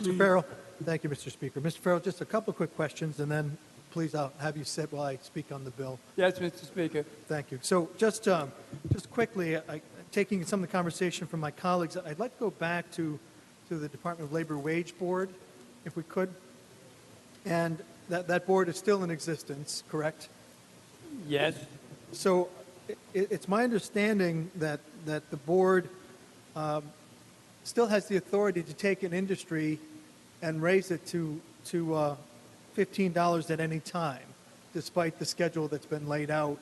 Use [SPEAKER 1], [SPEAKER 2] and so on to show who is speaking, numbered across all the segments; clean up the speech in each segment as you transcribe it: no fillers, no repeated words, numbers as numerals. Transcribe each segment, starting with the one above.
[SPEAKER 1] Mr. Farrell. Thank you, Mr. Speaker. Mr. Farrell, just a couple of quick questions, and then please I'll have you sit while I speak on the bill.
[SPEAKER 2] Yes, Mr. Speaker.
[SPEAKER 1] Thank you. So just quickly, taking some of the conversation from my colleagues, I'd like to go back to the Department of Labor Wage Board, if we could. And that board is still in existence, correct?
[SPEAKER 2] Yes.
[SPEAKER 1] So it's my understanding that the board still has the authority to take an industry and raise it to $15 at any time, despite the schedule that's been laid out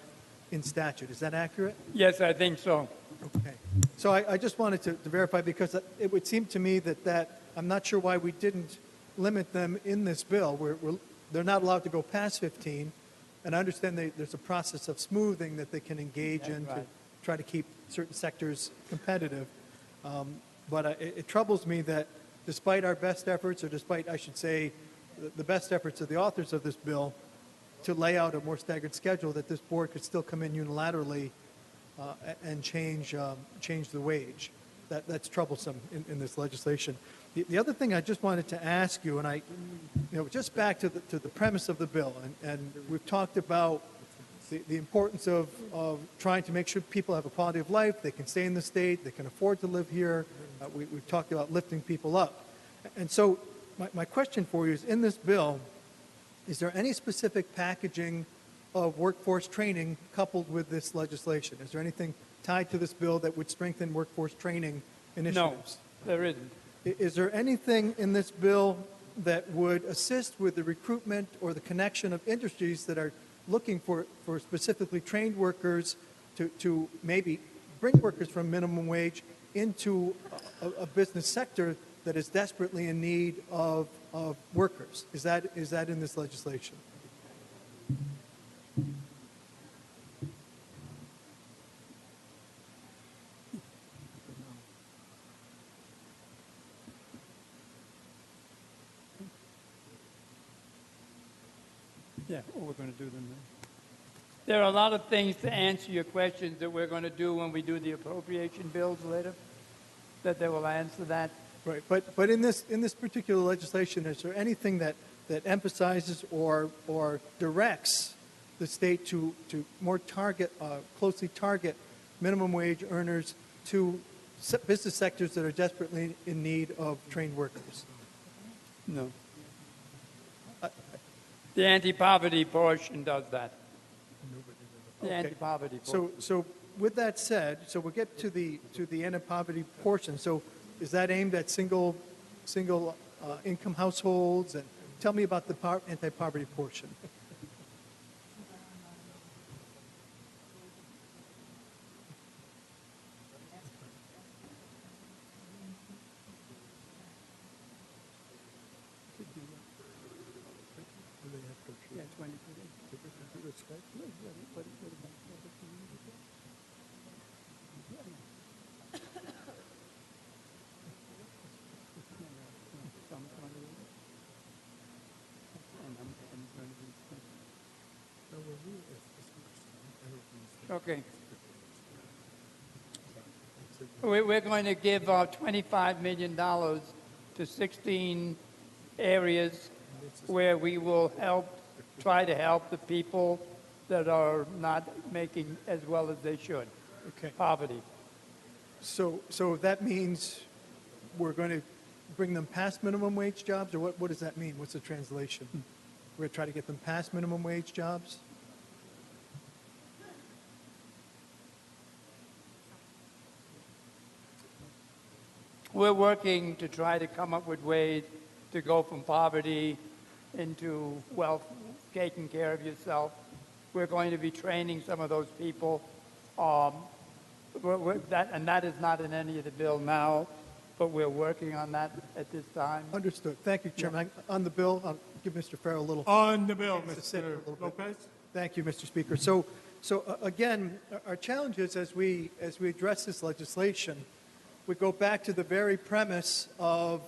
[SPEAKER 1] in statute. Is that accurate?
[SPEAKER 2] Yes, I think so.
[SPEAKER 1] Okay. So I just wanted to verify, because it would seem to me that I'm not sure why we didn't limit them in this bill. They're not allowed to go past 15, and I understand there's a process of smoothing that they can engage in to try to keep certain sectors competitive. But it troubles me that despite our best efforts, or despite, I should say, the best efforts of the authors of this bill to lay out a more staggered schedule, that this board could still come in unilaterally and change the wage. That's troublesome in this legislation. The other thing I just wanted to ask you, and just back to the premise of the bill, and we've talked about the importance of trying to make sure people have a quality of life, they can stay in the state, they can afford to live here. We've talked about lifting people up. And so my question for you is, in this bill, is there any specific packaging of workforce training coupled with this legislation? Is there anything tied to this bill that would strengthen workforce training initiatives?
[SPEAKER 2] No, there isn't.
[SPEAKER 1] Is there anything in this bill that would assist with the recruitment or the connection of industries that are looking for specifically trained workers to maybe bring workers from minimum wage into a business sector that is desperately in need of workers? Is that in this legislation?
[SPEAKER 2] Yeah, what we're going to do then. There are a lot of things to answer your questions that we're going to do when we do the appropriation bills later, that they will answer that.
[SPEAKER 1] Right, but in this particular legislation, is there anything that emphasizes or directs the state to more closely target minimum wage earners to business sectors that are desperately in need of trained workers?
[SPEAKER 2] No. The anti-poverty portion does that. The
[SPEAKER 1] Okay.
[SPEAKER 2] anti-poverty portion.
[SPEAKER 1] So with that said, so we'll get to the anti-poverty portion. So is that aimed at single income households? And tell me about the anti-poverty portion.
[SPEAKER 2] Yeah, 20%. Okay. We're going to give $25 million to 16 areas where we will try to help the people that are not making as well as they should.
[SPEAKER 1] Okay.
[SPEAKER 2] Poverty.
[SPEAKER 1] So that means we're going to bring them past minimum wage jobs, or what does that mean? What's the translation? We're going to try to get them past minimum wage jobs?
[SPEAKER 2] We're working to try to come up with ways to go from poverty into wealth, taking care of yourself. We're going to be training some of those people. That is not in any of the bill now, but we're working on that at this time.
[SPEAKER 1] Understood. Thank you, Chairman.
[SPEAKER 2] Yeah.
[SPEAKER 1] On the bill, I'll give Mr. Farrell a little.
[SPEAKER 3] On the bill,
[SPEAKER 1] Mr.
[SPEAKER 3] Mr. Lopez.
[SPEAKER 1] Thank you, Mr. Speaker. So again, our challenge is as we address this legislation, we go back to the very premise of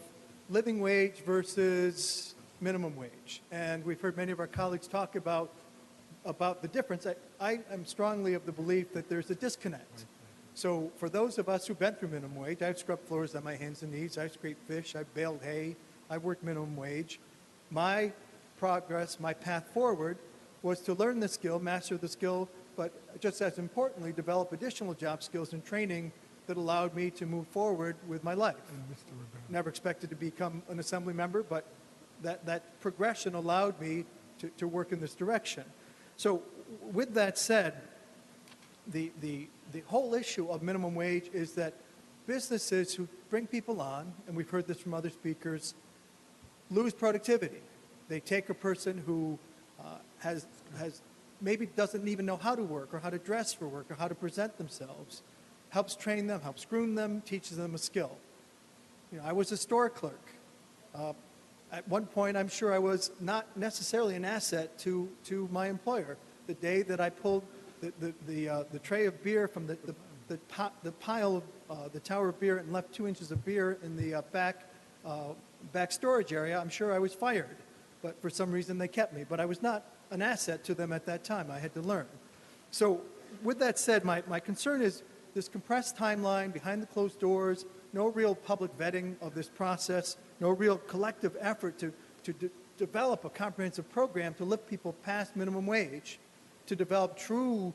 [SPEAKER 1] living wage versus minimum wage. And we've heard many of our colleagues talk about the difference. I am strongly of the belief that there's a disconnect. So for those of us who've been through minimum wage, I've scrubbed floors on my hands and knees, I've scraped fish, I've baled hay, I've worked minimum wage. My progress, my path forward was to learn the skill, master the skill, but just as importantly, develop additional job skills and training that allowed me to move forward with my life. Never expected to become an assembly member, but that progression allowed me to work in this direction. So with that said, the whole issue of minimum wage is that businesses who bring people on, and we've heard this from other speakers, lose productivity. They take a person who has maybe doesn't even know how to work or how to dress for work or how to present themselves, helps train them, helps groom them, teaches them a skill. You know, I was a store clerk. At one point, I'm sure I was not necessarily an asset to my employer. The day that I pulled the tray of beer from the pile of the tower of beer and left 2 inches of beer in the back storage area, I'm sure I was fired. But for some reason, they kept me. But I was not an asset to them at that time. I had to learn. So with that said, my concern is this compressed timeline behind the closed doors, no real public vetting of this process, no real collective effort to develop a comprehensive program to lift people past minimum wage, to develop true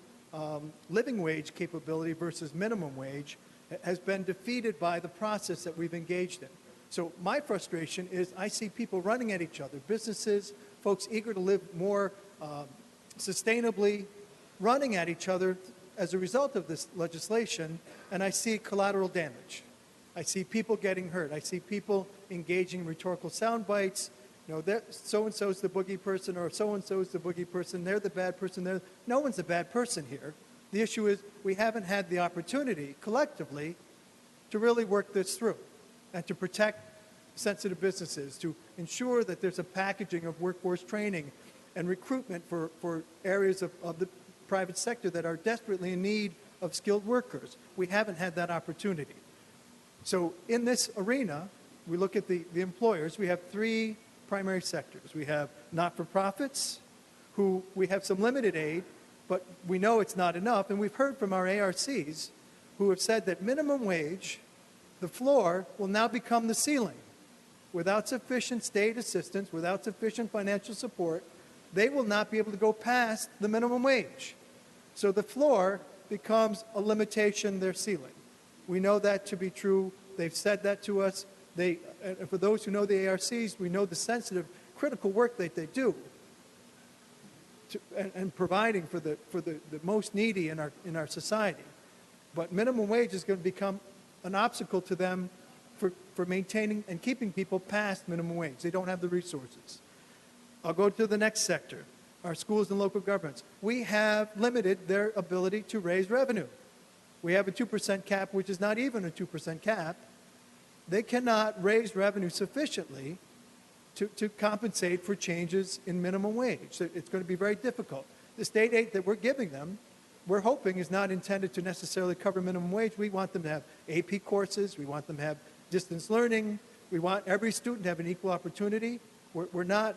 [SPEAKER 1] living wage capability versus minimum wage, has been defeated by the process that we've engaged in. So my frustration is I see people running at each other, businesses, folks eager to live more sustainably, running at each other as a result of this legislation, and I see collateral damage. I see people getting hurt. I see people engaging in rhetorical sound bites. You know, so-and-so's the boogie person, or so-and-so's the boogie person. They're the bad person. No one's the bad person here. The issue is we haven't had the opportunity collectively to really work this through and to protect sensitive businesses, to ensure that there's a packaging of workforce training and recruitment for areas of the private sector that are desperately in need of skilled workers. We haven't had that opportunity. So in this arena, we look at the employers. We have three primary sectors. We have not-for-profits, who we have some limited aid, but we know it's not enough. And we've heard from our ARCs who have said that minimum wage, the floor, will now become the ceiling. Without sufficient state assistance, without sufficient financial support, they will not be able to go past the minimum wage. So the floor becomes a limitation, their ceiling. We know that to be true. They've said that to us. And for those who know the ARCs, we know the sensitive, critical work that they do and providing for the most needy in our society. But minimum wage is going to become an obstacle to them for maintaining and keeping people past minimum wage. They don't have the resources. I'll go to the next sector, our schools and local governments. We have limited their ability to raise revenue. We have a 2% cap, which is not even a 2% cap. They cannot raise revenue sufficiently to compensate for changes in minimum wage. So it's going to be very difficult. The state aid that we're giving them, we're hoping is not intended to necessarily cover minimum wage. We want them to have AP courses. We want them to have distance learning. We want every student to have an equal opportunity. We're not,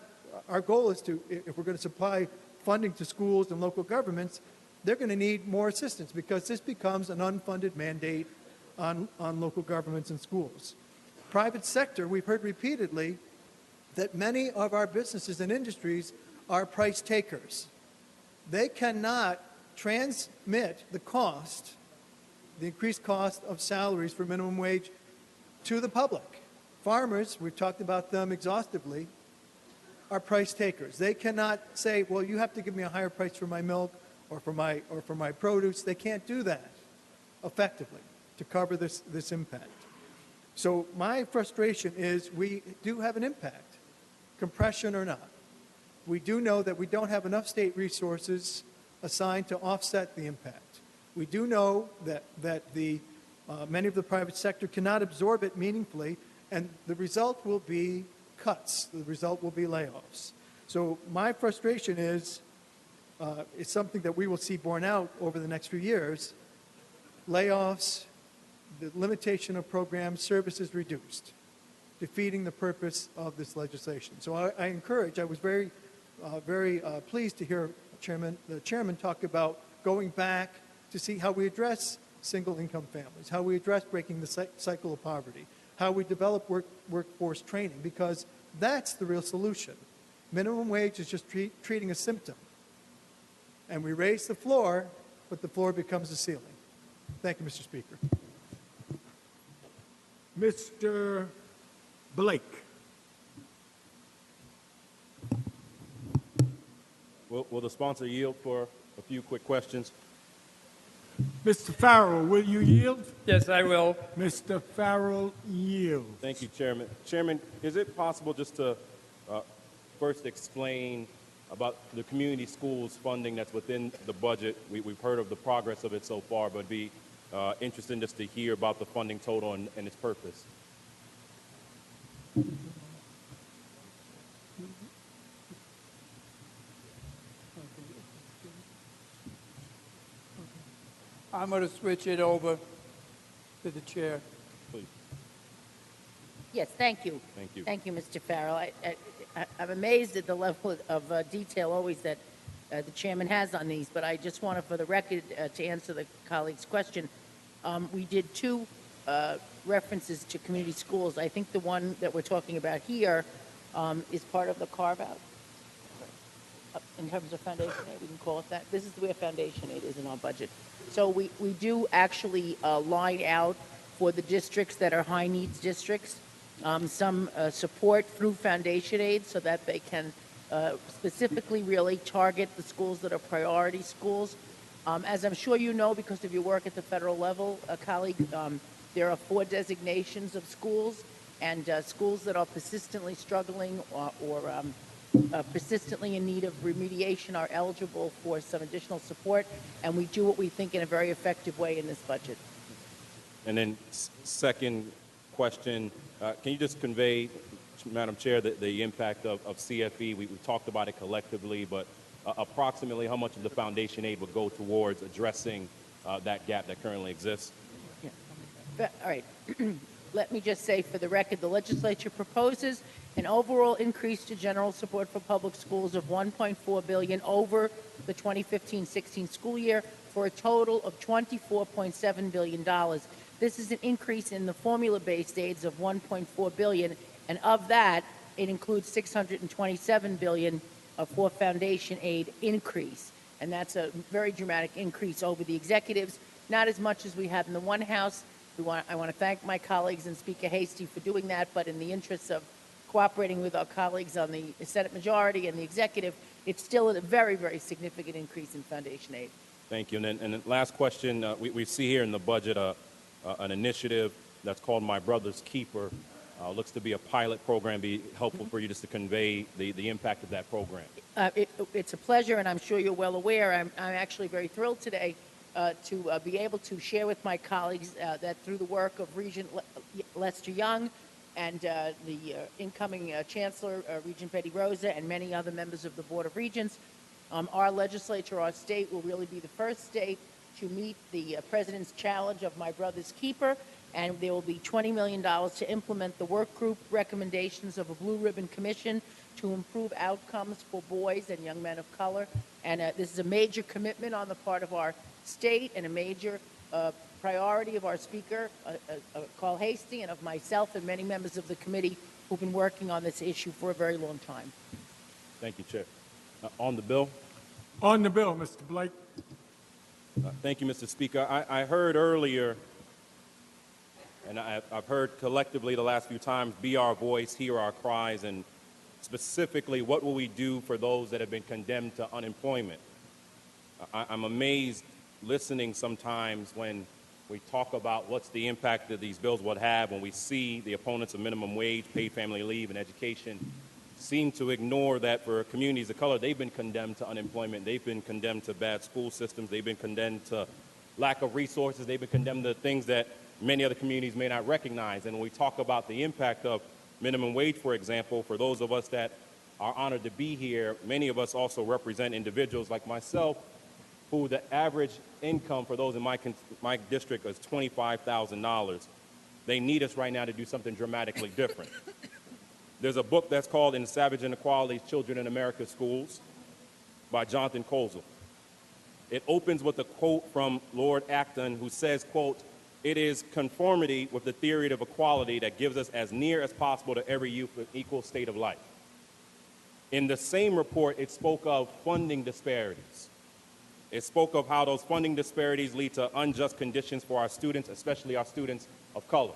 [SPEAKER 1] our goal is to, if we're going to supply funding to schools and local governments, they're going to need more assistance because this becomes an unfunded mandate on local governments and schools. Private sector, we've heard repeatedly that many of our businesses and industries are price takers. They cannot transmit the cost, the increased cost of salaries for minimum wage to the public. Farmers, we've talked about them exhaustively, are price takers. They cannot say, well, you have to give me a higher price for my milk or for my produce. They can't do that effectively to cover this impact. So my frustration is we do have an impact, compression or not. We do know that we don't have enough state resources assigned to offset the impact. We do know that many of the private sector cannot absorb it meaningfully, and the result will be cuts. The result will be layoffs. So my frustration is something that we will see borne out over the next few years. Layoffs, the limitation of programs, services reduced, defeating the purpose of this legislation. So I was very pleased to hear the chairman talk about going back to see how we address single income families, how we address breaking the cycle of poverty, how we develop workforce training, because that's the real solution. Minimum wage is just treating a symptom. And we raise the floor, but the floor becomes the ceiling. Thank you, Mr. Speaker.
[SPEAKER 3] Mr. Blake.
[SPEAKER 4] Will the sponsor yield for a few quick questions?
[SPEAKER 3] Mr. Farrell, will you yield?
[SPEAKER 2] Yes, I will.
[SPEAKER 3] Mr. Farrell yields.
[SPEAKER 4] Thank you, Chairman. Chairman, is it possible just to first explain about the community schools funding that's within the budget? We've heard of the progress of it so far, but it'd be interesting just to hear about the funding total and its purpose.
[SPEAKER 2] I'm going to switch it over to the chair.
[SPEAKER 4] Please.
[SPEAKER 5] Yes, thank you.
[SPEAKER 4] Thank you.
[SPEAKER 5] Thank you, Mr. Farrell. I'm amazed at the level of detail always that the chairman has on these, but I just wanted, for the record, to answer the colleague's question. We did two references to community schools. I think the one that we're talking about here is part of the carve-out. In terms of foundation aid, we can call it that. This is where foundation aid is in our budget. So we do actually line out for the districts that are high needs districts some support through foundation aid so that they can specifically really target the schools that are priority schools. As I'm sure you know, because of your work at the federal level, colleague, there are 4 designations of schools, and schools that are persistently struggling or persistently in need of remediation are eligible for some additional support, and we do what we think in a very effective way in this budget.
[SPEAKER 4] And then second question, can you just convey, Madam Chair, the impact of CFE? We've talked about it collectively, but approximately how much of the foundation aid would go towards addressing that gap that currently exists?
[SPEAKER 5] Yeah. All right. Let me just say for the record, the legislature proposes an overall increase to general support for public schools of $1.4 billion over the 2015-16 school year for a total of $24.7 billion. This is an increase in the formula-based aids of $1.4 billion, and of that, it includes $627 billion for foundation aid increase, and that's a very dramatic increase over the executives. Not as much as we have in the one House. I want to thank my colleagues and Speaker Hasty for doing that, but in the interests of cooperating with our colleagues on the Senate majority and the executive, it's still a very, very significant increase in foundation aid.
[SPEAKER 4] Thank you. And then last question, we see here in the budget an initiative that's called My Brother's Keeper. Looks to be a pilot program. Be helpful for you just to convey the impact of that program.
[SPEAKER 5] It's a pleasure, and I'm sure you're well aware. I'm actually very thrilled today to be able to share with my colleagues that through the work of Regent Lester Young and the incoming Chancellor, Regent Betty Rosa, and many other members of the Board of Regents, our legislature, our state, will really be the first state to meet the President's challenge of My Brother's Keeper, and there will be $20 million to implement the work group recommendations of a Blue Ribbon Commission to improve outcomes for boys and young men of color. And this is a major commitment on the part of our state and a major priority of our Speaker, Carl Hasty, and of myself and many members of the committee who've been working on this issue for a very long time.
[SPEAKER 4] Thank you, Chair. On the bill?
[SPEAKER 3] On the bill, Mr. Blake.
[SPEAKER 4] Thank you, Mr. Speaker. I heard earlier, and I've heard collectively the last few times, be our voice, hear our cries, and specifically, what will we do for those that have been condemned to unemployment? I'm amazed listening sometimes when we talk about what's the impact that these bills would have when we see the opponents of minimum wage, paid family leave, and education seem to ignore that for communities of color, they've been condemned to unemployment. They've been condemned to bad school systems. They've been condemned to lack of resources. They've been condemned to things that many other communities may not recognize. And when we talk about the impact of minimum wage, for example, for those of us that are honored to be here, many of us also represent individuals like myself who the average income for those in my district is $25,000. They need us right now to do something dramatically different. There's a book that's called In Savage Inequalities, Children in America's Schools by Jonathan Kozol. It opens with a quote from Lord Acton who says, quote, It is conformity with the theory of equality that gives us as near as possible to every youth an equal state of life. In the same report, it spoke of funding disparities. It spoke of how those funding disparities lead to unjust conditions for our students, especially our students of color.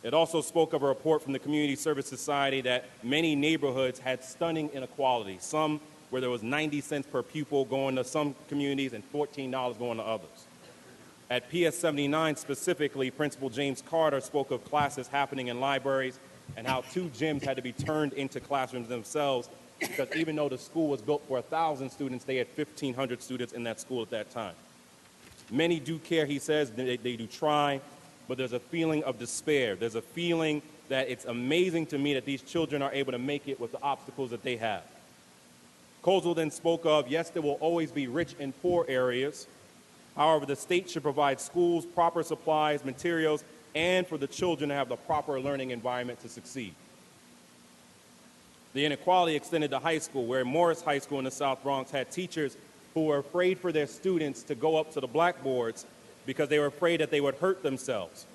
[SPEAKER 4] It also spoke of a report from the Community Service Society that many neighborhoods had stunning inequality, some where there was 90 cents per pupil going to some communities and $14 going to others. At PS 79 specifically, Principal James Carter spoke of classes happening in libraries and how 2 gyms had to be turned into classrooms themselves because even though the school was built for 1,000 students, they had 1,500 students in that school at that time. Many do care, he says, they do try, but there's a feeling of despair. There's a feeling that it's amazing to me that these children are able to make it with the obstacles that they have. Kozel then spoke of, yes, there will always be rich and poor areas. However, the state should provide schools, proper supplies, materials, and for the children to have the proper learning environment to succeed. The inequality extended to high school, where Morris High School in the South Bronx had teachers who were afraid for their students to go up to the blackboards because they were afraid that they would hurt themselves.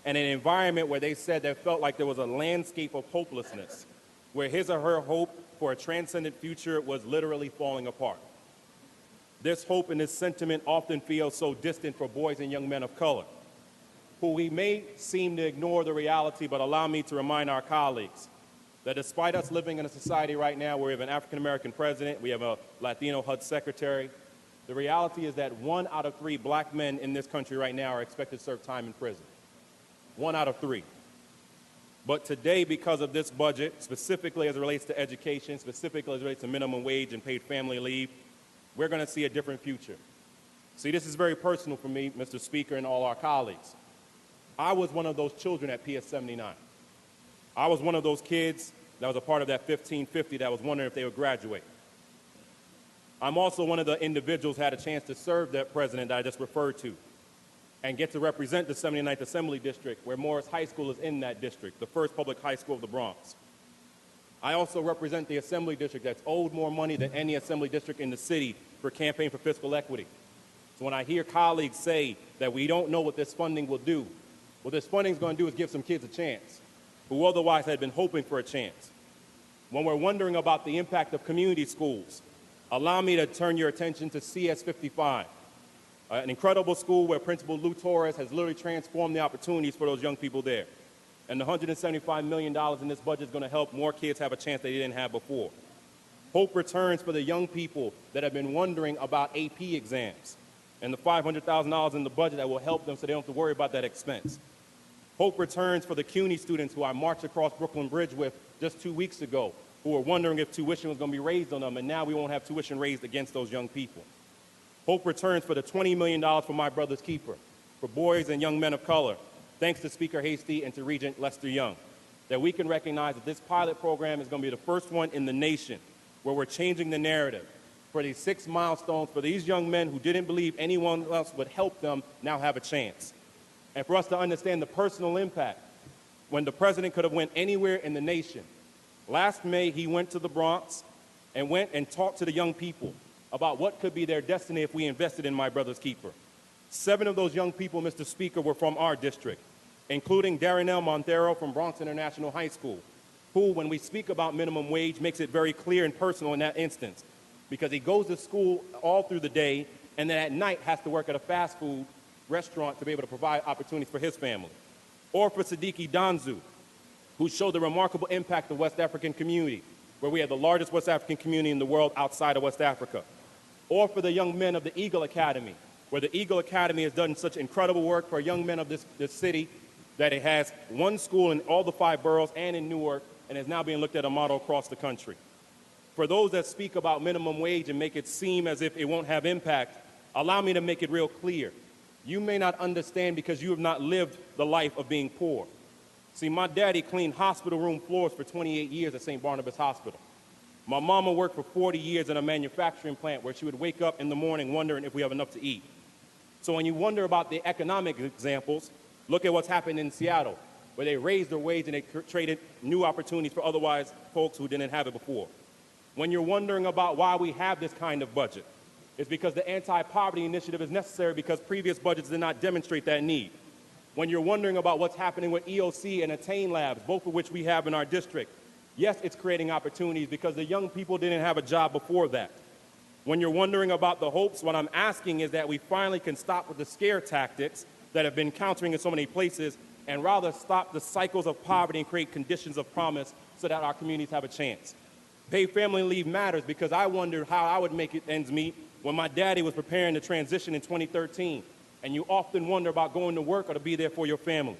[SPEAKER 4] And an environment where they said they felt like there was a landscape of hopelessness, where his or her hope for a transcendent future was literally falling apart. This hope and this sentiment often feels so distant for boys and young men of color, who we may seem to ignore the reality, but allow me to remind our colleagues that despite us living in a society right now where we have an African-American president, we have a Latino HUD secretary, the reality is that 1 out of 3 black men in this country right now are expected to serve time in prison. 1 out of 3. But today, because of this budget, specifically as it relates to education, specifically as it relates to minimum wage and paid family leave, we're going to see a different future. See, this is very personal for me, Mr. Speaker, and all our colleagues. I was one of those children at PS 79. I was one of those kids that was a part of that 1550 that was wondering if they would graduate. I'm also one of the individuals who had a chance to serve that president that I just referred to and get to represent the 79th Assembly District, where Morris High School is in that district, the first public high school of the Bronx. I also represent the Assembly District that's owed more money than any Assembly District in the city for campaign for fiscal equity. So when I hear colleagues say that we don't know what this funding will do, what this funding is going to do is give some kids a chance who otherwise had been hoping for a chance. When we're wondering about the impact of community schools, allow me to turn your attention to CS 55, an incredible school where Principal Lou Torres has literally transformed the opportunities for those young people there. And the $175 million in this budget is going to help more kids have a chance they didn't have before. Hope returns for the young people that have been wondering about AP exams and the $500,000 in the budget that will help them so they don't have to worry about that expense. Hope returns for the CUNY students who I marched across Brooklyn Bridge with just 2 weeks ago, who were wondering if tuition was going to be raised on them, and now we won't have tuition raised against those young people. Hope returns for the $20 million for My Brother's Keeper, for boys and young men of color, thanks to Speaker Hasty and to Regent Lester Young, that we can recognize that this pilot program is going to be the first one in the nation where we're changing the narrative for these 6 milestones for these young men who didn't believe anyone else would help them now have a chance. And for us to understand the personal impact when the president could have went anywhere in the nation. Last May, he went to the Bronx and went and talked to the young people about what could be their destiny if we invested in My Brother's Keeper. 7 of those young people, Mr. Speaker, were from our district, including Darrenell Montero from Bronx International High School, who, when we speak about minimum wage, makes it very clear and personal in that instance, because he goes to school all through the day and then at night has to work at a fast food restaurant to be able to provide opportunities for his family. Or for Siddiqui Danzu, who showed the remarkable impact of West African community, where we have the largest West African community in the world outside of West Africa. Or for the young men of the Eagle Academy, where the Eagle Academy has done such incredible work for young men of this city that it has 1 school in all the 5 boroughs and in Newark, and is now being looked at a model across the country. For those that speak about minimum wage and make it seem as if it won't have impact, allow me to make it real clear. You may not understand because you have not lived the life of being poor. See, my daddy cleaned hospital room floors for 28 years at St. Barnabas Hospital. My mama worked for 40 years in a manufacturing plant where she would wake up in the morning wondering if we have enough to eat. So when you wonder about the economic examples, look at what's happened in Seattle, where they raised their wage and they created new opportunities for otherwise folks who didn't have it before. When you're wondering about why we have this kind of budget, It's because the anti-poverty initiative is necessary because previous budgets did not demonstrate that need. When you're wondering about what's happening with EOC and Attain Labs, both of which we have in our district, yes, it's creating opportunities because the young people didn't have a job before that. When you're wondering about the hopes, what I'm asking is that we finally can stop with the scare tactics that have been countering in so many places and rather stop the cycles of poverty and create conditions of promise so that our communities have a chance. Paid family leave matters because I wondered how I would make it ends meet when my daddy was preparing to transition in 2013. And you often wonder about going to work or to be there for your family.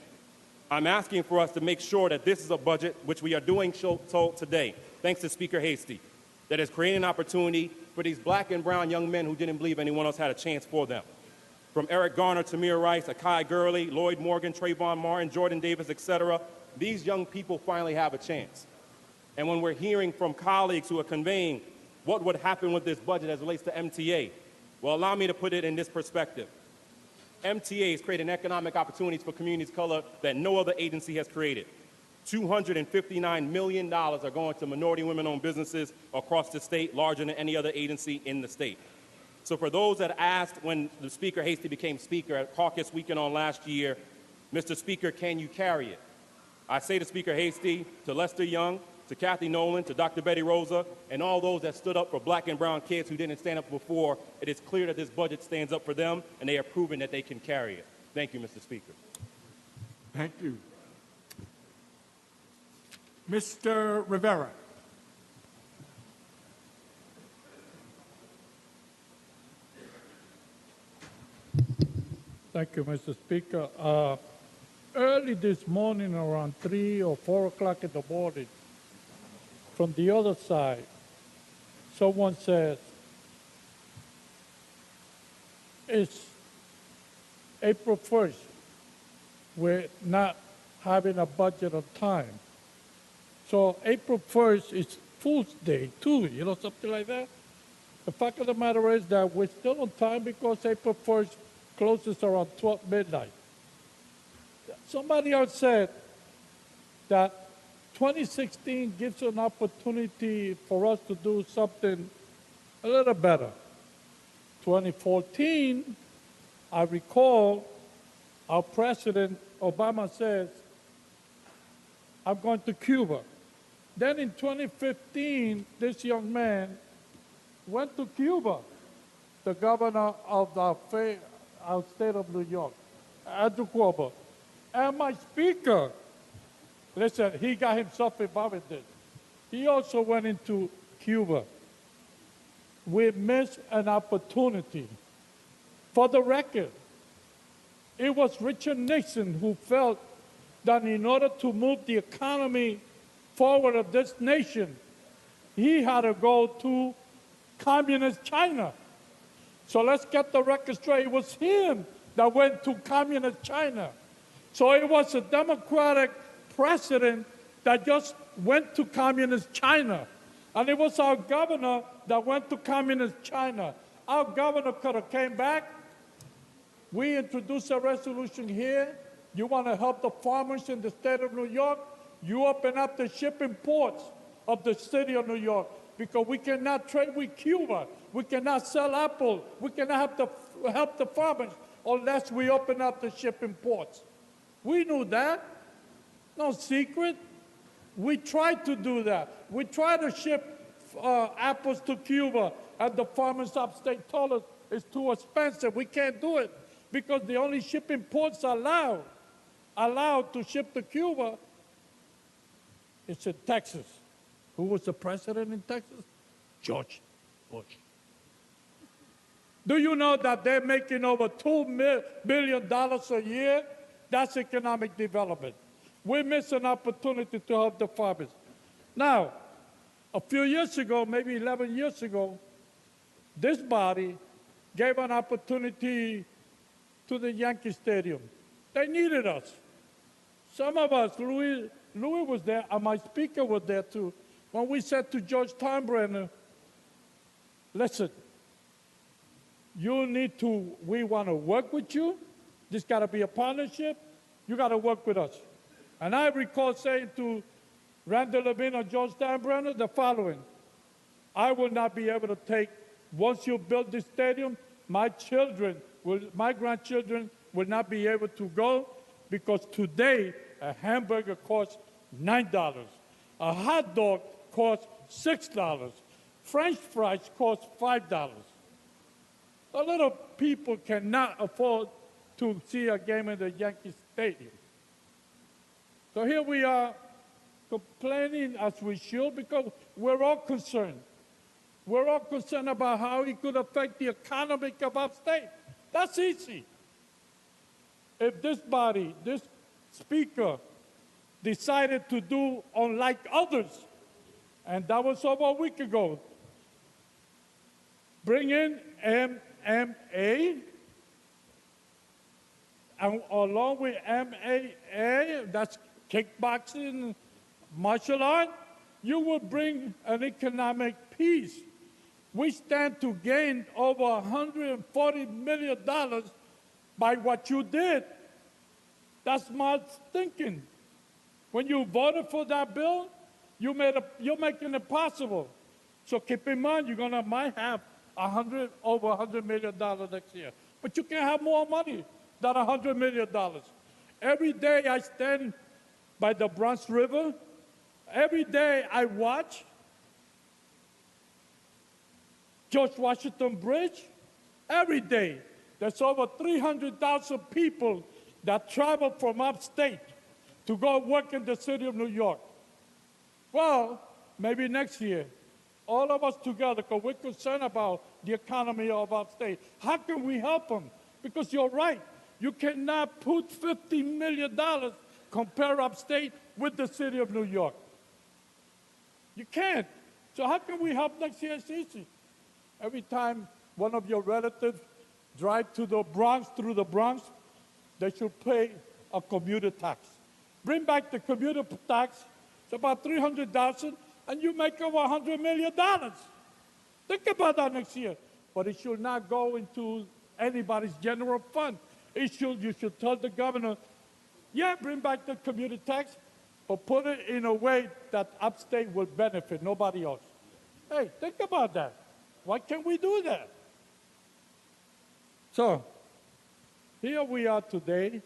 [SPEAKER 4] I'm asking for us to make sure that this is a budget, which we are doing so today, thanks to Speaker Hasty, that is creating an opportunity for these black and brown young men who didn't believe anyone else had a chance for them. From Eric Garner, Tamir Rice, Akai Gurley, Lloyd Morgan, Trayvon Martin, Jordan Davis, etc., these young people finally have a chance. And when we're hearing from colleagues who are conveying what would happen with this budget as it relates to MTA, well, allow me to put it in this perspective. MTA is creating economic opportunities for communities of color that no other agency has created. $259 million are going to minority women-owned businesses across the state, larger than any other agency in the state. So for those that asked when the Speaker Hasty became Speaker at caucus weekend on last year, Mr. Speaker, can you carry it? I say to Speaker Hasty, to Lester Young, to Kathy Nolan, to Dr. Betty Rosa, and all those that stood up for black and brown kids who didn't stand up before, it is clear that this budget stands up for them, and they have proven that they can carry it. Thank you, Mr. Speaker.
[SPEAKER 3] Thank you. Mr. Rivera.
[SPEAKER 6] Thank you, Mr. Speaker. Early this morning, around 3 or 4 o'clock in the morning, from the other side, someone says, it's April 1st. We're not having a budget on time. So April 1st is Fool's Day, too, something like that. The fact of the matter is that we're still on time because April 1st closes around 12 midnight. Somebody else said that 2016 gives an opportunity for us to do something a little better. 2014, I recall our President Obama says, I'm going to Cuba. Then in 2015, this young man went to Cuba, the governor of our state of New York, Andrew Cuomo. And my speaker, listen, he got himself involved in this. He also went into Cuba. We missed an opportunity. For the record, it was Richard Nixon who felt that in order to move the economy forward of this nation, he had to go to communist China. So let's get the record straight. It was him that went to communist China. So it was a Democratic president that just went to communist China. And it was our governor that went to communist China. Our governor could have came back. We introduced a resolution here. You want to help the farmers in the state of New York? You open up the shipping ports of the city of New York because we cannot trade with Cuba. We cannot sell Apple. We cannot help the farmers unless we open up the shipping ports. We knew that. No secret. We tried to do that. We tried to ship apples to Cuba, and the farmers upstate told us it's too expensive. We can't do it because the only shipping ports allowed to ship to Cuba is in Texas. Who was the president in Texas? George Bush. Do you know that they're making over $2 billion a year? That's economic development. We missed an opportunity to help the farmers. Now, a few years ago, maybe 11 years ago, this body gave an opportunity to the Yankee Stadium. They needed us. Some of us, Louis was there, and my speaker was there too, when we said to George Steinbrenner, listen, we want to work with you. This got to be a partnership. You got to work with us. And I recall saying to Randall Levine and George Steinbrenner the following: I will not be able to take once you build this stadium, my grandchildren will not be able to go because today a hamburger costs $9. A hot dog costs $6. French fries cost $5. A lot of people cannot afford to see a game in the Yankee Stadium. So here we are complaining as we should because we're all concerned. We're all concerned about how it could affect the economy of upstate. That's easy. If this body, this speaker, decided to do unlike others, and that was over a week ago, bring in MMA, and along with MAA, that's kickboxing, martial art, you will bring an economic peace. We stand to gain over $140 million by what you did. That's smart thinking. When you voted for that bill, you're making it possible. So keep in mind, might have over $100 million next year. But you can have more money than $100 million. Every day I stand by the Bronx River. Every day I watch George Washington Bridge. Every day there's over 300,000 people that travel from upstate to go work in the city of New York. Well, maybe next year, all of us together, because we're concerned about the economy of upstate. How can we help them? Because you're right. You cannot put $50 million, compare upstate with the city of New York. You can't. So how can we help next year? It's easy. Every time one of your relatives drive to the Bronx, through the Bronx, they should pay a commuter tax. Bring back the commuter tax. It's about $300,000, and you make over $100 million. Think about that next year. But it should not go into anybody's general fund. You should tell the governor, yeah, bring back the commuter tax, but put it in a way that upstate will benefit, nobody else. Hey, think about that. Why can't we do that? So, here we are today.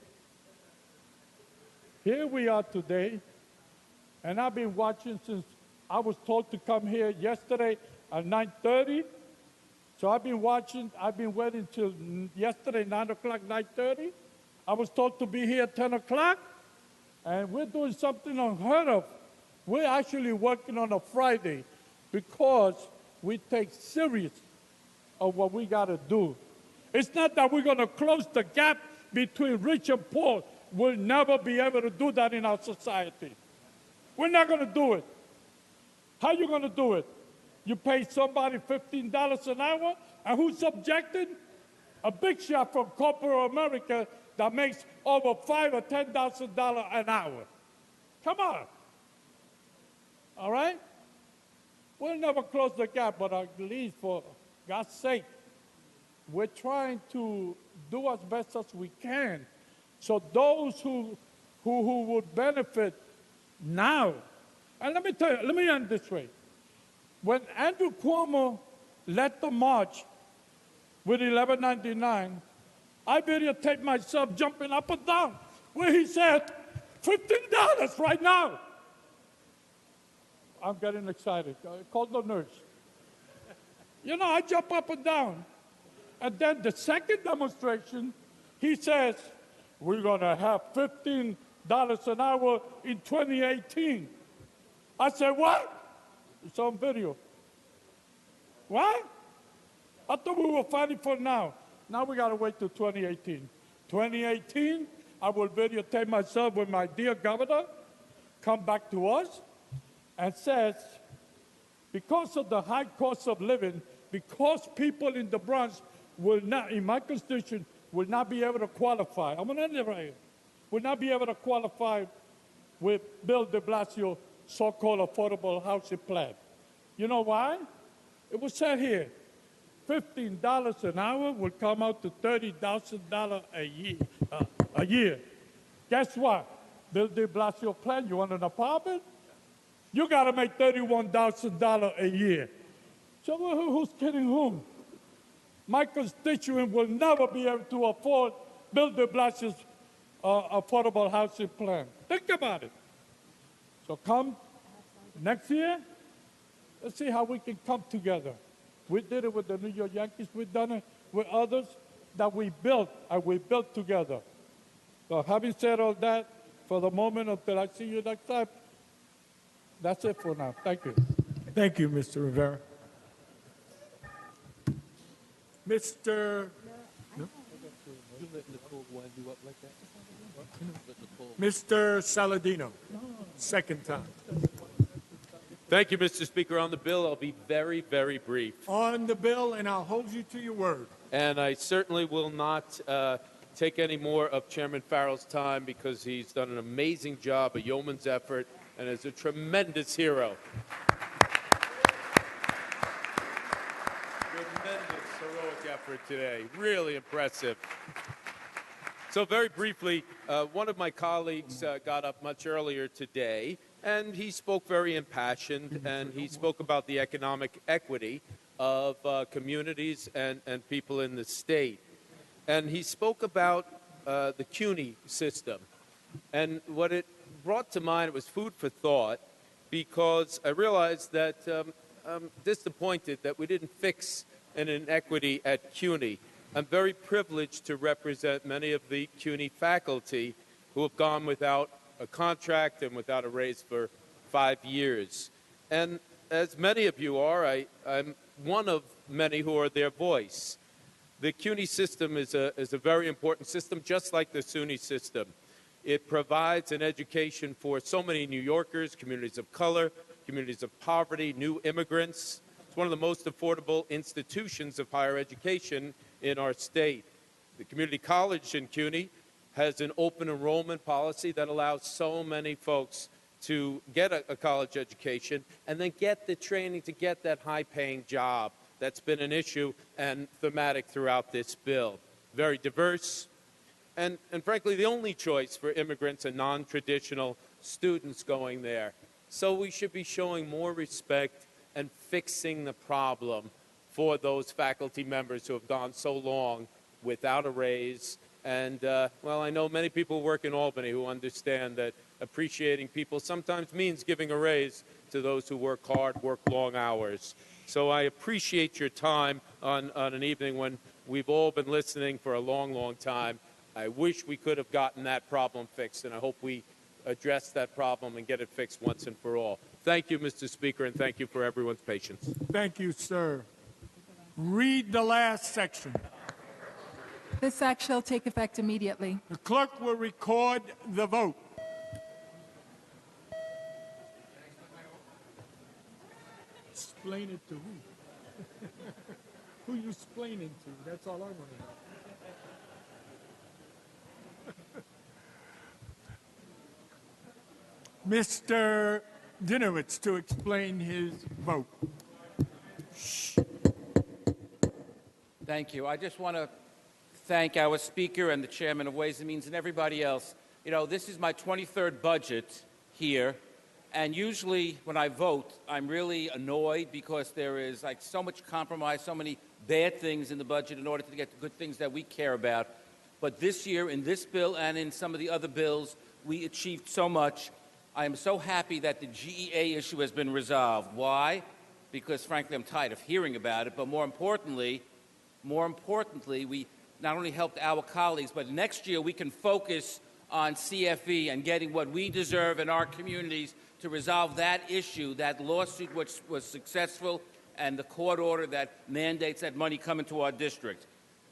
[SPEAKER 6] Here we are today. And I've been watching since I was told to come here yesterday at 9:30. So I've been waiting till yesterday, 9 o'clock, 9:30. I was told to be here at 10 o'clock. And we're doing something unheard of. We're actually working on a Friday because we take serious of what we got to do. It's not that we're going to close the gap between rich and poor. We'll never be able to do that in our society. We're not going to do it. How are you going to do it? You pay somebody $15 an hour, and who's objecting? A big shot from corporate America that makes over $5,000 or $10,000 an hour. Come on. All right? We'll never close the gap, but at least for God's sake, we're trying to do as best as we can. So those who would benefit now, and let me tell you, let me end this way. When Andrew Cuomo led the march with $11.99, I videotaped myself jumping up and down where he said, $15 right now. I'm getting excited. Call the nurse. I jump up and down. And then the second demonstration, he says, we're going to have $15 an hour in 2018. I said, what? It's on video. What? I thought we were fighting for now. Now we got to wait till 2018. 2018, I will videotape myself with my dear governor, come back to us, and says, because of the high cost of living, because people in the Bronx will not, in my constitution, will not be able to qualify. I'm going to end it right here. Will not be able to qualify with Bill de Blasio so-called affordable housing plan. You know why? It was said here, $15 an hour will come out to $30,000 a year. Guess what? Bill de Blasio plan, you want an apartment? You got to make $31,000 a year. So who's kidding whom? my constituent will never be able to afford Bill de Blasio's affordable housing plan. Think about it. So come next year, let's see how we can come together. We did it with the New York Yankees. We've done it with others that we built, and we built together. So having said all that, for the moment until I see you next time, that's it for now. Thank you.
[SPEAKER 3] Thank you, Mr. Rivera. Mr. Mr. Saladino, second time.
[SPEAKER 7] Thank you, Mr. Speaker. On the bill, I'll be very, very brief.
[SPEAKER 3] On the bill, and I'll hold you to your word.
[SPEAKER 7] And I certainly will not take any more of Chairman Farrell's time because he's done an amazing job, a yeoman's effort, and is a tremendous hero. Tremendous heroic effort today. Really impressive. So very briefly, one of my colleagues got up much earlier today, and he spoke very impassioned, and he spoke about the economic equity of communities and people in the state. And he spoke about the CUNY system. And what it brought to mind, it was food for thought, because I realized that I'm disappointed that we didn't fix an inequity at CUNY. I'm very privileged to represent many of the CUNY faculty who have gone without a contract and without a raise for 5 years. And as many of you are, I'm one of many who are their voice. The CUNY system is a very important system, just like the SUNY system. It provides an education for so many New Yorkers, communities of color, communities of poverty, new immigrants. It's one of the most affordable institutions of higher education in our state. The community college in CUNY has an open enrollment policy that allows so many folks to get a college education and then get the training to get that high-paying job. That's been an issue and thematic throughout this bill. Very diverse, and frankly, the only choice for immigrants and non-traditional students going there. So we should be showing more respect and fixing the problem for those faculty members who have gone so long without a raise. And, well, I know many people work in Albany who understand that appreciating people sometimes means giving a raise to those who work hard, work long hours. So I appreciate your time on an evening when we've all been listening for a long, long time. I wish we could have gotten that problem fixed, and I hope we address that problem and get it fixed once and for all. Thank you, Mr. Speaker, and thank you for everyone's patience.
[SPEAKER 3] Thank you, sir. Read the last section.
[SPEAKER 8] This act shall take effect immediately.
[SPEAKER 3] The clerk will record the vote. Explain it to who? Who you explaining to? That's all I want to know. Mr. Dinowitz to explain his vote.
[SPEAKER 9] Thank you. I just want to thank our Speaker and the Chairman of Ways and Means and everybody else. You know, this is my 23rd budget here, and usually when I vote, I'm really annoyed because there is like so much compromise, so many bad things in the budget in order to get the good things that we care about. But this year, in this bill and in some of the other bills, we achieved so much. I am so happy that the GEA issue has been resolved. Why? Because, frankly, I'm tired of hearing about it. But more importantly, we not only helped our colleagues, but next year we can focus on CFE and getting what we deserve in our communities to resolve that issue, that lawsuit which was successful, and the court order that mandates that money come into our district.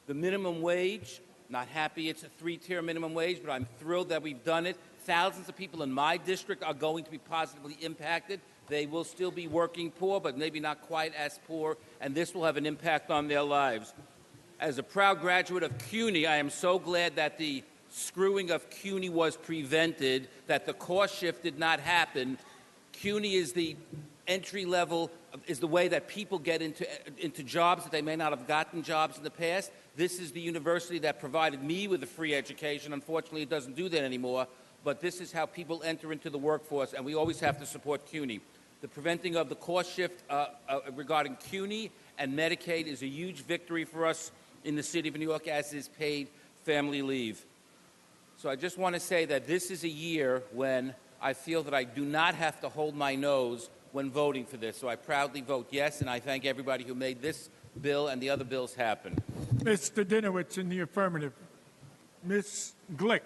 [SPEAKER 9] The minimum wage, not happy it's a 3-tier minimum wage, but I'm thrilled that we've done it. Thousands of people in my district are going to be positively impacted. They will still be working poor, but maybe not quite as poor, and this will have an impact on their lives. As a proud graduate of CUNY, I am so glad that the screwing of CUNY was prevented, that the cost shift did not happen. CUNY is the entry level, is the way that people get into jobs that they may not have gotten jobs in the past. This is the university that provided me with a free education. Unfortunately, it doesn't do that anymore, but this is how people enter into the workforce, and we always have to support CUNY. The preventing of the cost shift regarding CUNY and Medicaid is a huge victory for us in the city of New York, as is paid family leave. So I just want to say that this is a year when I feel that I do not have to hold my nose when voting for this. So I proudly vote yes, and I thank everybody who made this bill and the other bills happen.
[SPEAKER 3] Mr. Dinowitz in the affirmative. Ms. Glick.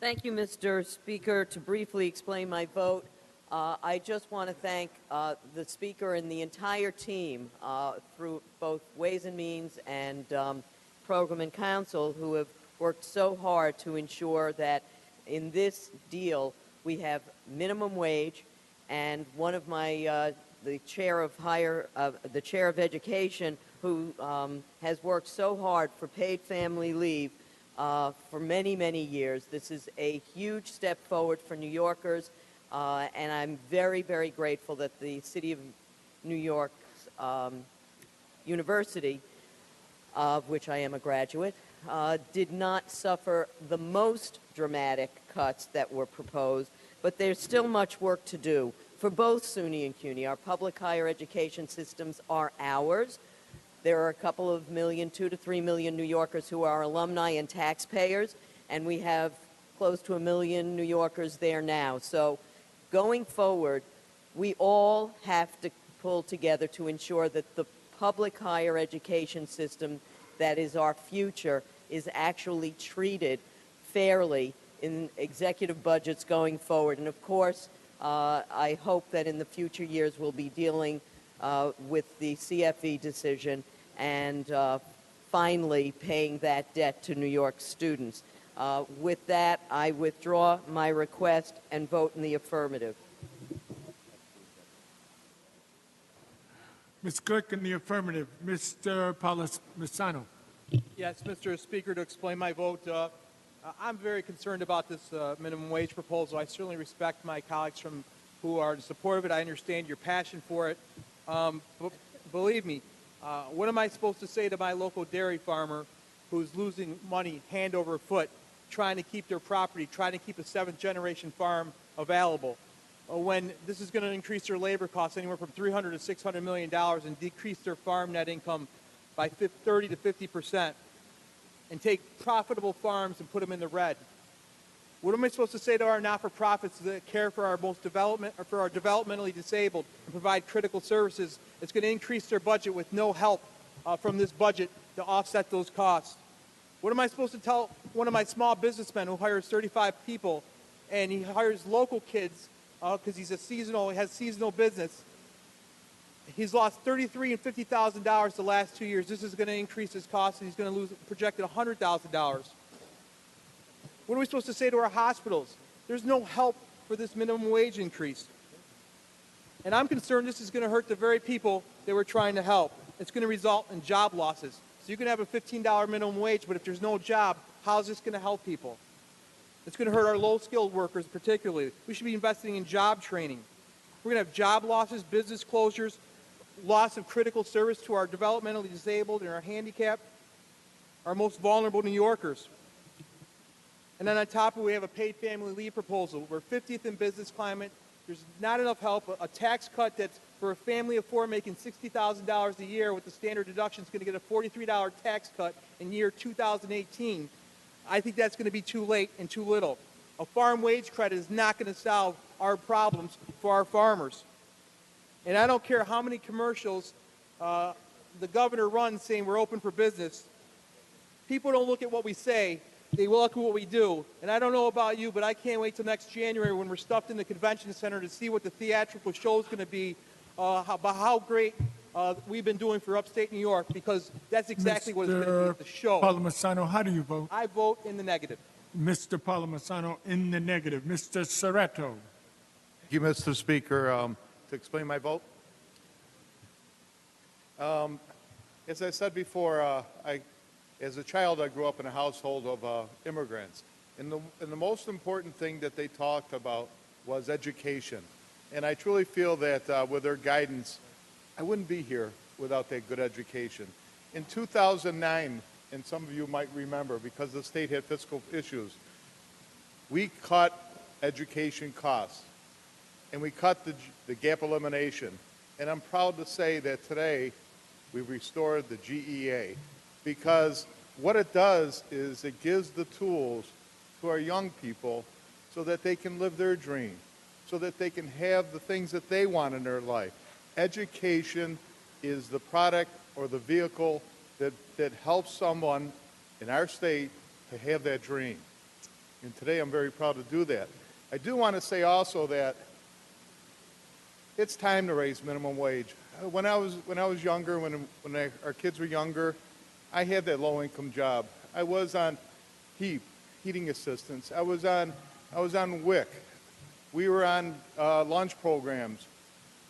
[SPEAKER 10] Thank you, Mr. Speaker. To briefly explain my vote, I just want to thank the Speaker and the entire team through both Ways and Means and Program and Council who have worked so hard to ensure that in this deal we have minimum wage, and one of my the chair of education who has worked so hard for paid family leave for many, many years. This is a huge step forward for New Yorkers, and I'm very, very grateful that the City of New York's University, of which I am a graduate, did not suffer the most dramatic cuts that were proposed, but there's still much work to do for both SUNY and CUNY. Our public higher education systems are ours. There are a couple of million, 2 to 3 million New Yorkers who are alumni and taxpayers, and we have close to 1 million New Yorkers there now. So going forward, we all have to pull together to ensure that the public higher education system that is our future is actually treated fairly in executive budgets going forward. And of course, I hope that in the future years we'll be dealing with the CFE decision and finally paying that debt to New York students. With that, I withdraw my request and vote in the affirmative.
[SPEAKER 3] Ms. Glick in the affirmative. Mr. Palmisano.
[SPEAKER 11] Yes, Mr. Speaker, to explain my vote, I'm very concerned about this minimum wage proposal. I certainly respect my colleagues who are in support of it. I understand your passion for it. But believe me, what am I supposed to say to my local dairy farmer who's losing money hand over foot, trying to keep their property, trying to keep a seventh-generation farm available, when this is going to increase their labor costs anywhere from $300 to $600 million and decrease their farm net income by 30 to 50%, and take profitable farms and put them in the red? What am I supposed to say to our not-for-profits that care for our developmentally disabled and provide critical services? It's going to increase their budget with no help from this budget to offset those costs. What am I supposed to tell one of my small businessmen who hires 35 people and he hires local kids because he has seasonal business? He's lost $33,000 and $50,000 the last 2 years. This is going to increase his costs, and he's going to lose projected $100,000. What are we supposed to say to our hospitals? There's no help for this minimum wage increase. And I'm concerned this is going to hurt the very people that we're trying to help. It's going to result in job losses. So you can have a $15 minimum wage, but if there's no job, how is this going to help people? It's going to hurt our low-skilled workers particularly. We should be investing in job training. We're going to have job losses, business closures, loss of critical service to our developmentally disabled and our handicapped, our most vulnerable New Yorkers. And then on top of it, we have a paid family leave proposal. We're 50th in business climate. There's not enough help. A tax cut that's for a family of four making $60,000 a year with the standard deduction is going to get a $43 tax cut in year 2018. I think that's going to be too late and too little. A farm wage credit is not going to solve our problems for our farmers. And I don't care how many commercials the governor runs saying we're open for business. People don't look at what we say. They look at what we do. And I don't know about you, but I can't wait till next January when we're stuffed in the convention center to see what the theatrical show is going to be about how great we've been doing for upstate New York, because that's exactly what it's going to be at the show.
[SPEAKER 3] Palmisano, how do you vote?
[SPEAKER 11] I vote in the negative.
[SPEAKER 3] Mr. Palmisano in the negative. Mr. Serrato.
[SPEAKER 12] Thank you, Mr. Speaker. To explain my vote, as I said before, as a child, I grew up in a household of immigrants. And the most important thing that they talked about was education. And I truly feel that with their guidance, I wouldn't be here without that good education. In 2009, and some of you might remember, because the state had fiscal issues, we cut education costs. And we cut the gap elimination. And I'm proud to say that today we've restored the GEA, because what it does is it gives the tools to our young people so that they can live their dream, so that they can have the things that they want in their life. Education is the product or the vehicle that helps someone in our state to have that dream. And today I'm very proud to do that. I do want to say also that it's time to raise minimum wage. When I was younger, when our kids were younger, I had that low-income job. I was on HEAP, heating assistance. I was on WIC. We were on lunch programs.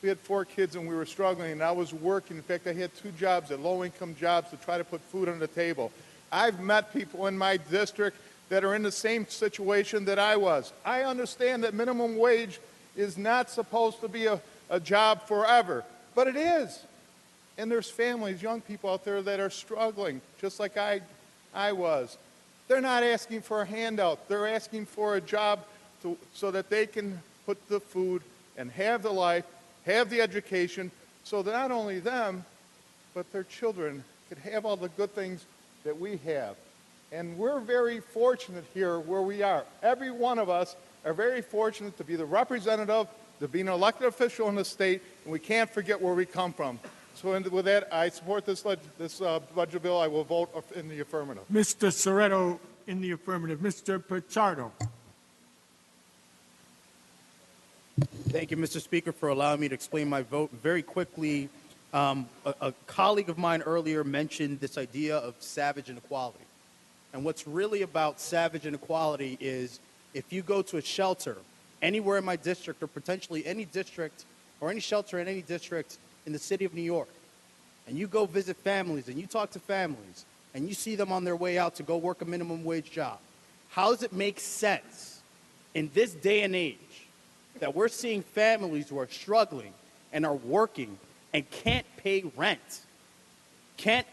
[SPEAKER 12] We had 4 kids and we were struggling, and I was working. In fact, I had 2 jobs, low-income jobs, to try to put food on the table. I've met people in my district that are in the same situation that I was. I understand that minimum wage is not supposed to be a job forever, but it is. And there's families, young people out there that are struggling, just like I was. They're not asking for a handout. They're asking for a job so that they can put the food and have the life, have the education, so that not only them, but their children could have all the good things that we have. And we're very fortunate here where we are. Every one of us are very fortunate to be the representative, to be an elected official in the state, and we can't forget where we come from. So with that, I support this budget bill. I will vote in the affirmative.
[SPEAKER 3] Mr. Soretto in the affirmative. Mr. Pichardo.
[SPEAKER 13] Thank you, Mr. Speaker, for allowing me to explain my vote. Very quickly, a colleague of mine earlier mentioned this idea of savage inequality. And what's really about savage inequality is if you go to a shelter anywhere in my district, or potentially any district or any shelter in any district in the city of New York, and you go visit families and you talk to families and you see them on their way out to go work a minimum wage job, how does it make sense in this day and age that we're seeing families who are struggling and are working and can't pay rent, can't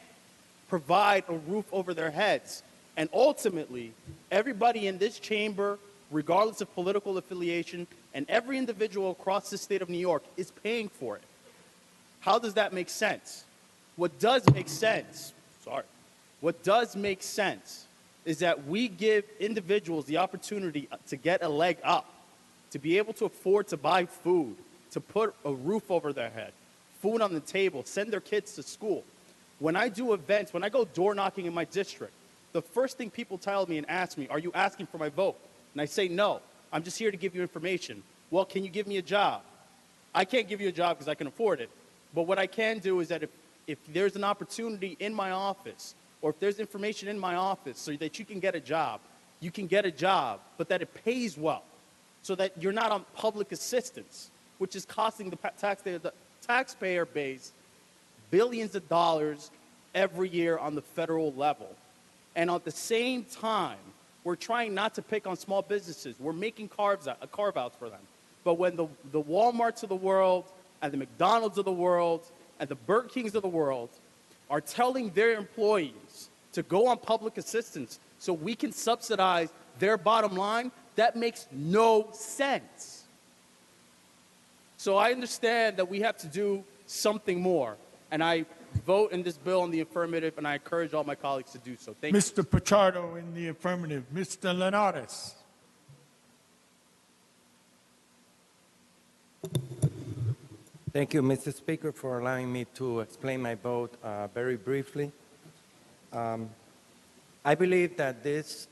[SPEAKER 13] provide a roof over their heads, and ultimately everybody in this chamber, regardless of political affiliation, and every individual across the state of New York is paying for it? How does that make sense? What does make sense is that we give individuals the opportunity to get a leg up, to be able to afford to buy food, to put a roof over their head, food on the table, send their kids to school. When I do events, when I go door knocking in my district, the first thing people tell me and ask me, are you asking for my vote? And I say, no, I'm just here to give you information. Well, can you give me a job? I can't give you a job because I can afford it. But what I can do is that if there's an opportunity in my office, or if there's information in my office so that you can get a job, you can get a job, but that it pays well, so that you're not on public assistance, which is costing the taxpayer base billions of dollars every year on the federal level. And at the same time, we're trying not to pick on small businesses. We're making carve-outs for them. But when the Walmarts of the world and the McDonald's of the world and the Burger Kings of the world are telling their employees to go on public assistance so we can subsidize their bottom line, that makes no sense. So I understand that we have to do something more. And I vote in this bill in the affirmative, and I encourage all my colleagues to do so. Thank you.
[SPEAKER 3] Mr. Pichardo in the affirmative. Mr. Linares.
[SPEAKER 14] Thank you, Mr. Speaker, for allowing me to explain my vote very briefly. I believe that this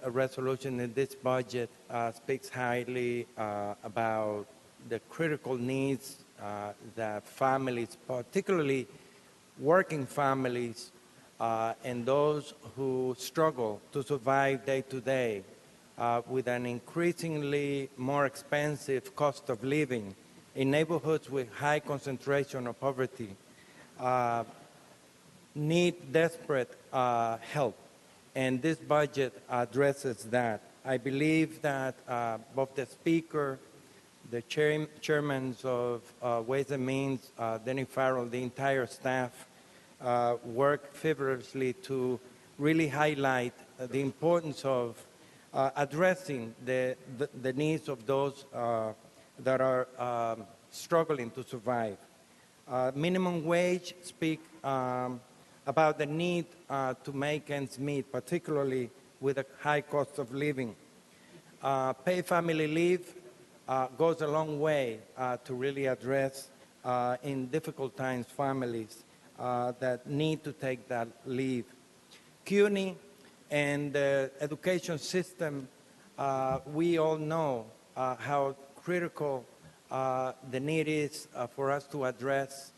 [SPEAKER 14] resolution and this budget speaks highly about the critical needs that families, particularly working families, and those who struggle to survive day to day with an increasingly more expensive cost of living in neighborhoods with high concentration of poverty, need desperate help. And this budget addresses that. I believe that both the Speaker, the chairmen of Ways and Means, Denny Farrell, the entire staff, work feverishly to really highlight the importance of addressing the needs of those that are struggling to survive. Minimum wage speak about the need to make ends meet, particularly with a high cost of living. Paid family leave goes a long way to really address in difficult times families that need to take that leave. CUNY and the education system, we all know how critical the need is for us to address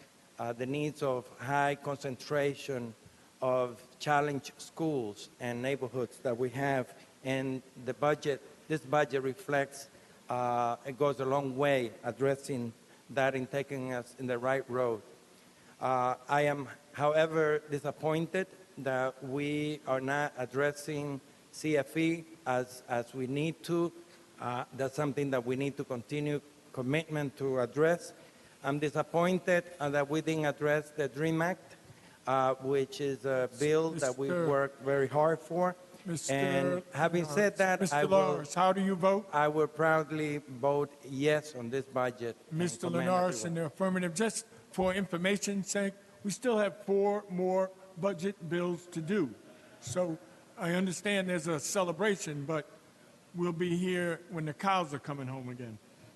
[SPEAKER 14] the needs of high concentration of challenged schools and neighborhoods that we have. And the budget, this budget reflects, it goes a long way addressing that and taking us in the right road. I am, however, disappointed that we are not addressing CFE as we need to. That's something that we need to continue commitment to address. I'm disappointed that we didn't address the DREAM Act, which is a bill that we worked very hard for. And having said that,
[SPEAKER 3] Mr. Lawrence, how do you vote?
[SPEAKER 14] I will proudly vote yes on this budget.
[SPEAKER 3] Mr. Linares, in the affirmative. Just for information's sake, we still have 4 more budget bills to do. So I understand there's a celebration, but we'll be here when the cows are coming home again.